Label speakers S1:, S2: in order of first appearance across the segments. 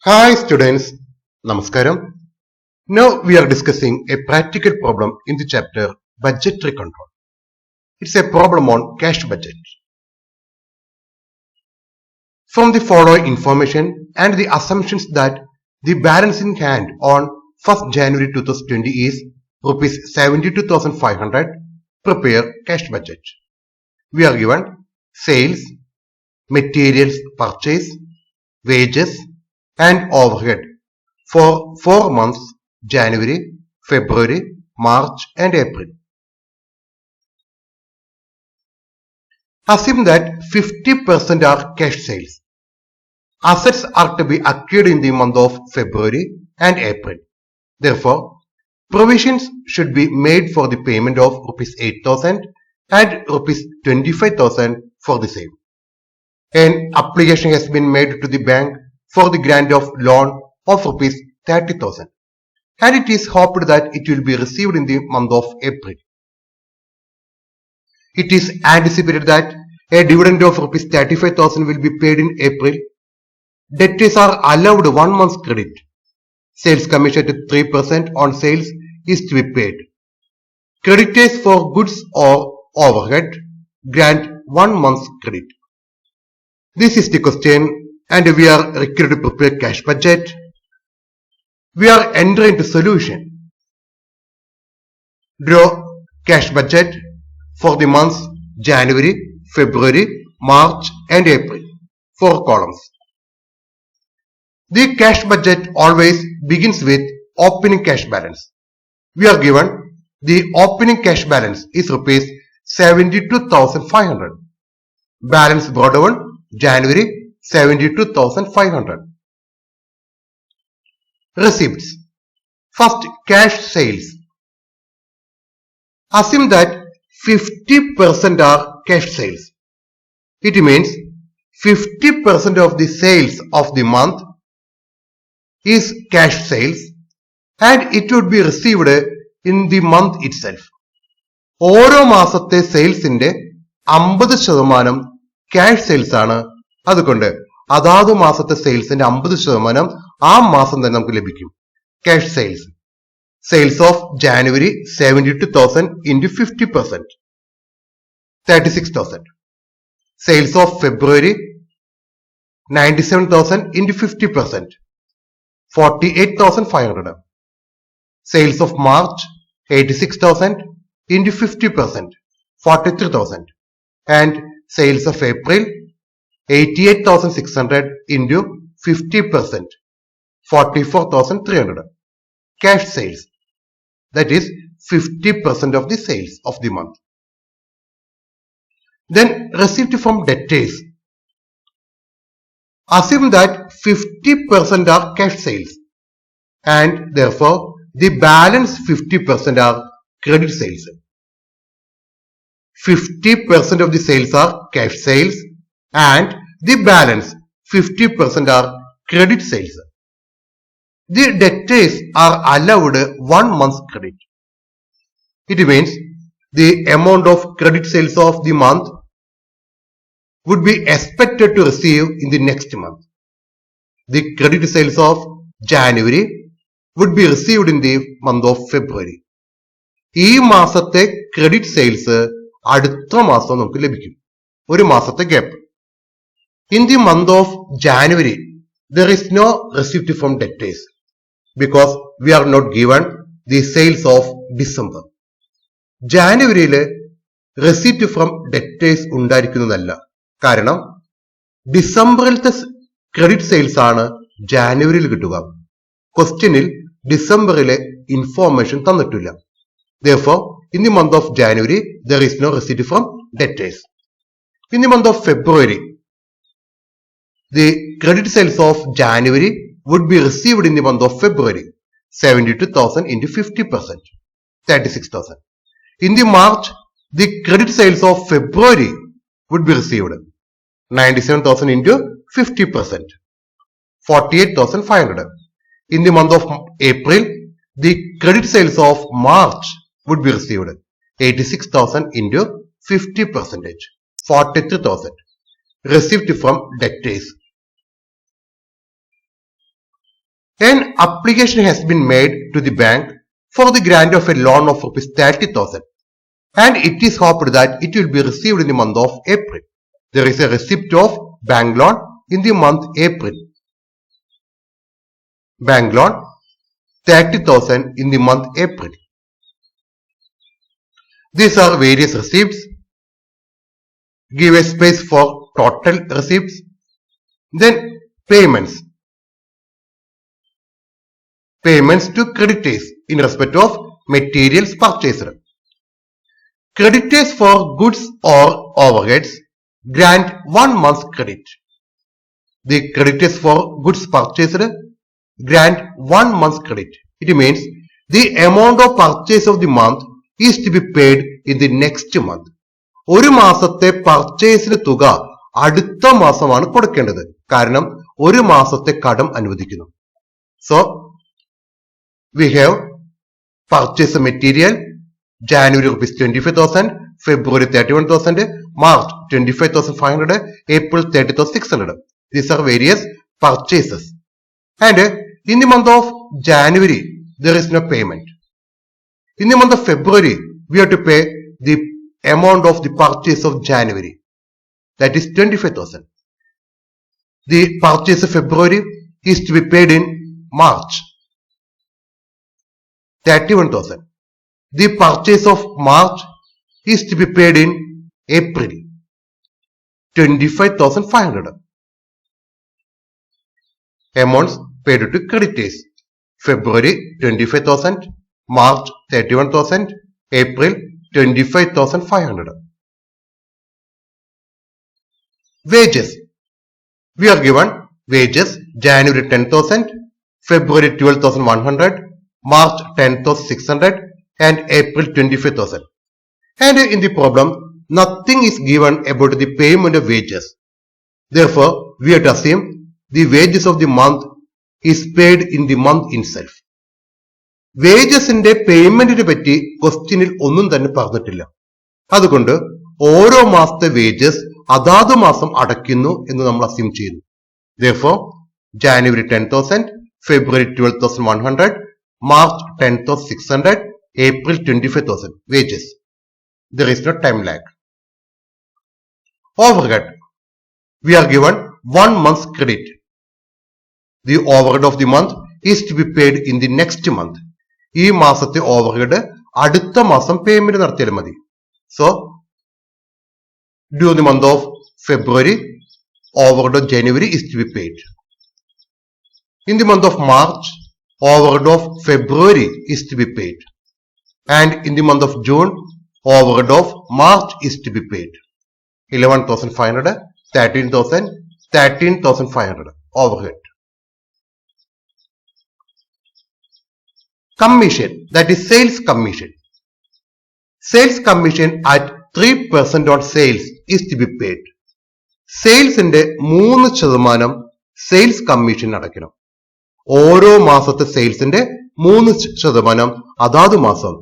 S1: Hi students, Namaskaram. Now we are discussing a practical problem in the chapter Budgetary Control. It's a problem on cash budget. From the following information and the assumptions that the balance in hand on 1st January 2020 is rupees 72,500, prepare cash budget. We are given sales, materials purchase, wages and overhead for 4 months January, February, March and April. Assume that 50% are cash sales. Assets are to be acquired in the month of February and April. Therefore, provisions should be made for the payment of rupees 8,000 and rupees 25,000 for the same. An application has been made to the bank for the grant of loan of rupees 30,000 and it is hoped that it will be received in the month of April. It is anticipated that a dividend of rupees 35,000 will be paid in April. Debtors are allowed 1 month's credit. Sales commission at 3% on sales is to be paid. Creditors for goods or overhead grant 1 month's credit. This is the question and we are required to prepare cash budget. We are entering the solution. Draw cash budget for the months January, February, March and April. 4 columns. The cash budget always begins with opening cash balance. We are given the opening cash balance is rupees 72,500. Balance brought down January 72,500. Receipts. First, cash sales. Assume that 50% are cash sales. It means 50% of the sales of the month is cash sales and it would be received in the month itself. ഓരോ മാസത്തെ സെയിൽസിന്റെ 50% cash sales ആണ്. അതുകൊണ്ട് അതാത് മാസത്തെ സെയിൽസിന്റെ 50% ആ മാസം തന്നെ നമുക്ക് ലഭിക്കും. Cash sales. Sales of January 72,000 into 50%, 36,000. Sales of February 97,000 into 50%, 48,500. Sales of March 86,000 into 50%, 43,000. And sales of April 88,600 into 50%, 44,300. Cash sales. That is 50% of the sales of the month. Then receipt from debtors. Assume that 50% are cash sales and therefore the balance 50% are credit sales. 50% of the sales are cash sales and the balance 50% are credit sales. The debtors are allowed 1 month's credit. It means the amount of credit sales of the month would be expected to receive in the next month. The credit sales of January would be received in the month of February. ഈ മാസത്തെ credit sales അടുത്ത മാസം നമുക്ക് ലഭിക്കും. ഒരു മാസത്തെ gap. In the month of January, there is no receipt from debtors because we are not given the sales of December. ജാനുവരിയില് receipt from debtors ഉണ്ടായിരിക്കുന്നതല്ല. കാരണം ഡിസംബറിലത്തെ ക്രെഡിറ്റ് സെയിൽസ് ആണ് ജാനുവരിയിൽ കിട്ടുക. ക്വസ്റ്റ്യനിൽ ഡിസംബറിലെ ഇൻഫോർമേഷൻ തന്നിട്ടില്ല. Therefore, in the month of January, there is no receipt from debtors. In the month of February, the credit sales of January would be received in the month of February, 72,000 into 50%, 36,000. In the March, the credit sales of February would be received, 97,000 into 50%, 48,500. In the month of April, the credit sales of March would be received, 86,000 into 50%, 43,000. Received from debtors. An application has been made to the bank for the grant of a loan of rupees 30,000 and it is hoped that it will be received in the month of April. There is a receipt of bank loan in the month April. Bank loan 30,000 in the month April. These are various receipts. Give a space for total receipts. Then payments. Payments to creditors in respect of materials purchased. Creditors for goods or overheads grant 1 month's credit. The creditors for goods purchased grant 1 month's credit. It means the amount of purchase of the month is to be paid in the next month. ഒരു മാസത്തെ പർച്ചേസിന് തുക അടുത്ത മാസമാണ് കൊടുക്കേണ്ടത്. കാരണം ഒരു മാസത്തെ കടം അനുവദിക്കുന്നു. So, we have purchase material, January rupees 25,000, February 31,000, March 25,500, April 30,600. These are various purchases. And in the month of January, there is no payment. In the month of February, we have to pay the amount of the purchase of January. That is 25,000. The purchase of February is to be paid in March. 31,000. The purchase of March is to be paid in April. 25,500. Amounts paid to creditors. February 25,000, March 31,000, April 25,500. Wages. We are given wages January 10,000, February 12,100, March 10,600 and April 25,000. And in the problem, nothing is given about the payment of wages. Therefore, we have to assume the wages of the month is paid in the month itself. വേജസിന്റെ പേയ്മെന്റിനെ പറ്റി ക്വസ്റ്റ്യനിൽ ഒന്നും തന്നെ പറഞ്ഞിട്ടില്ല. അതുകൊണ്ട് ഓരോ മാസത്തെ wages അതാത് മാസം അടയ്ക്കുന്നു എന്ന് നമ്മൾ അസ്യൂം ചെയ്യുന്നു. Therefore, January 10,000, February 12,100, March 10,600, April 25,000 wages. There is no time lag. Overhead. We are given 1 month's credit. The overhead of the month is to be paid in the next month. ഈ മാസത്തെ overhead അടുത്ത മാസം payment നടത്തിയാൽ മതി. So, during the month of February, overhead of January is to be paid. In the month of March, overhead of February is to be paid. And in the month of June, overhead of March is to be paid. 11,500, 13,000, 13,500 overhead. Commission, that is sales commission. Sales commission at 3% on sales is to be paid. സെയിൽസിന്റെ 3% sales commission അടയ്ക്കണം. ഓരോ മാസത്തെ സെയിൽസിന്റെ 3% അതാത് മാസം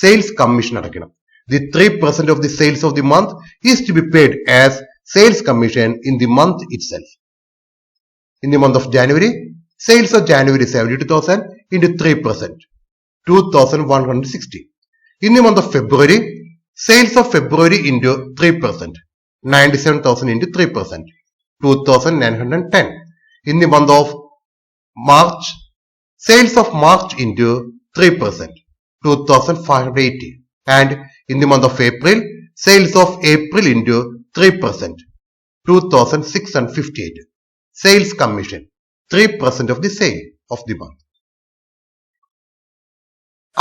S1: sales commission അടയ്ക്കണം. The 3% of the sales of the month is to be paid as sales commission in the month itself. In the month of January, sales of January 72,000 into 3%, 2,160. In the month of February, sales of February into 3%, 97,000 into 3%, 2,910. In the month of March, sales of March into 3%, 2,580. And in the month of April, sales of April into 3%, 2,658. Sales commission, 3% of the sale of the month.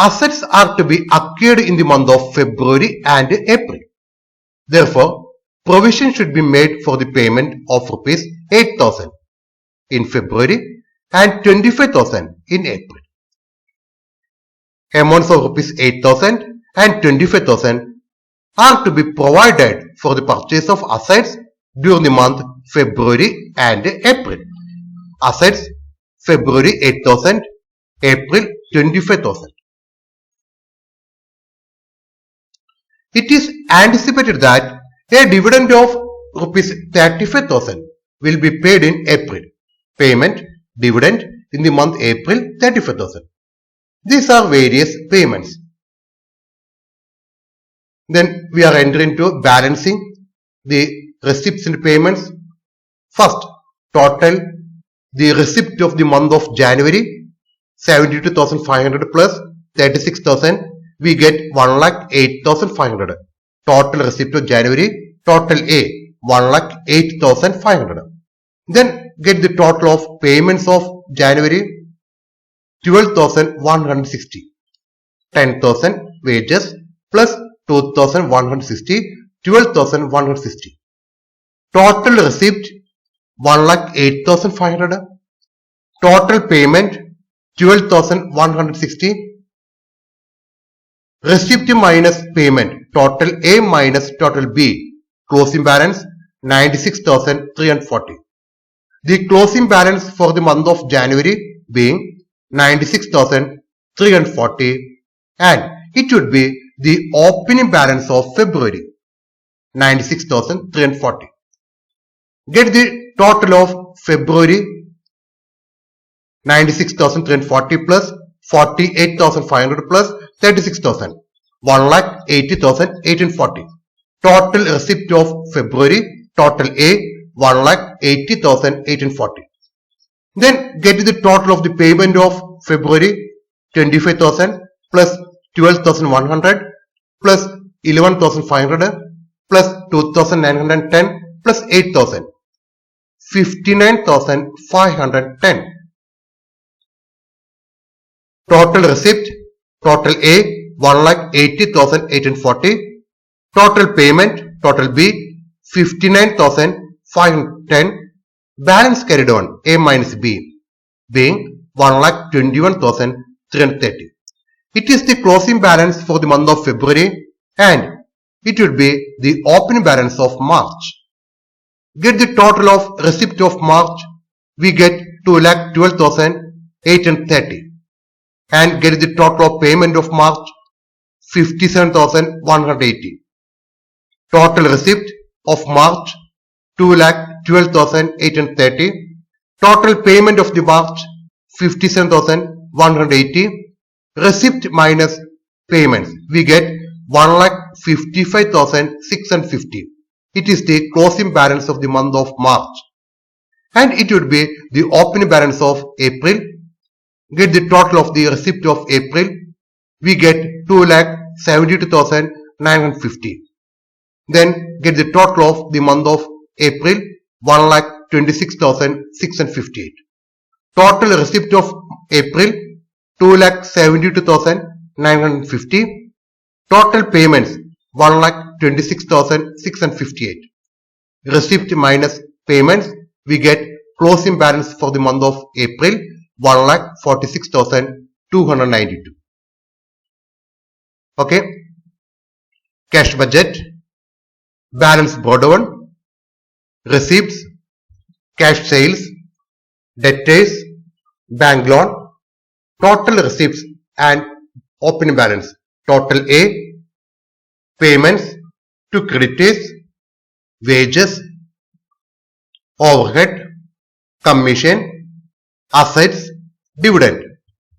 S1: Assets are to be acquired in the month of February and April. Therefore, provision should be made for the payment of rupees 8,000 in February and 25,000 in April. Amounts of rupees 8,000 and 25,000 are to be provided for the purchase of assets during the month February and April. Assets February 8,000, April 25,000. It is anticipated that a dividend of rupees 35,000 will be paid in April. Payment, dividend in the month April 35,000. These are various payments. Then we are entering into balancing the receipts and payments. First, total the receipt of the month of January 72,500 plus 36,000, we get 1,08,500. Total receipt of January, total A 1,08,500. Then get the total of payments of January 12,160. 10,000 wages plus 2,160, 12,160. Total receipt 1,08,500. Total payment 12,160. Receipt minus payment, total A minus total B. Closing balance 96,340. The closing balance for the month of January being 96,340 and it would be the opening balance of February 96,340. Get the total of February 96,340 plus 48,500 plus 36,000, 1,80,1840. Total receipt of February, total A 1,80,1840. Then get the total of the payment of February 25,000 plus 12,100 plus 11,500 plus 2,910 plus 8,000, 59,510. Total receipt, total A 1,80,1840. Total payment, total B 59,510. Balance carried on A minus B being 1,21,330. It is the closing balance for the month of February and it would be the opening balance of March. Get the total of receipt of March, we get 2,12,830. And get the total of payment of March 57,180. Total receipt of March 2,12,830. Total payment of the March 57,180. Receipt minus payments, we get 1,55,650. It is the closing balance of the month of March and it would be the opening balance of April. Get the total of the receipt of April, we get 2,72,950. Then get the total of the month of April, 1,26,658. Total receipt of April, 2,72,950. Total payments, 1,26,658. Receipt minus payments, we get closing balance for the month of April, 1,46,292. Okay. Cash budget, balance brought down, receipts, cash sales, debtors, bank loan, total receipts and opening balance, total A, payments to creditors, wages, overhead, commission, assets, dividend,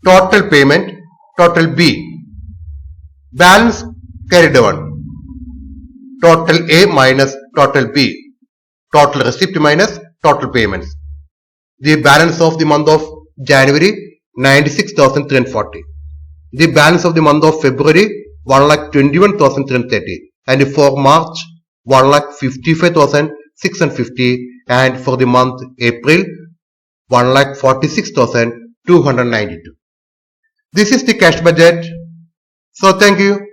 S1: total payment, total B, balance carried on, total A minus total B, total receipt minus total payments. The balance of the month of January 96,340. The balance of the month of February 1,21,330 and for March 1,55,650 and for the month April 1,46,292. This is the cash budget. So thank you.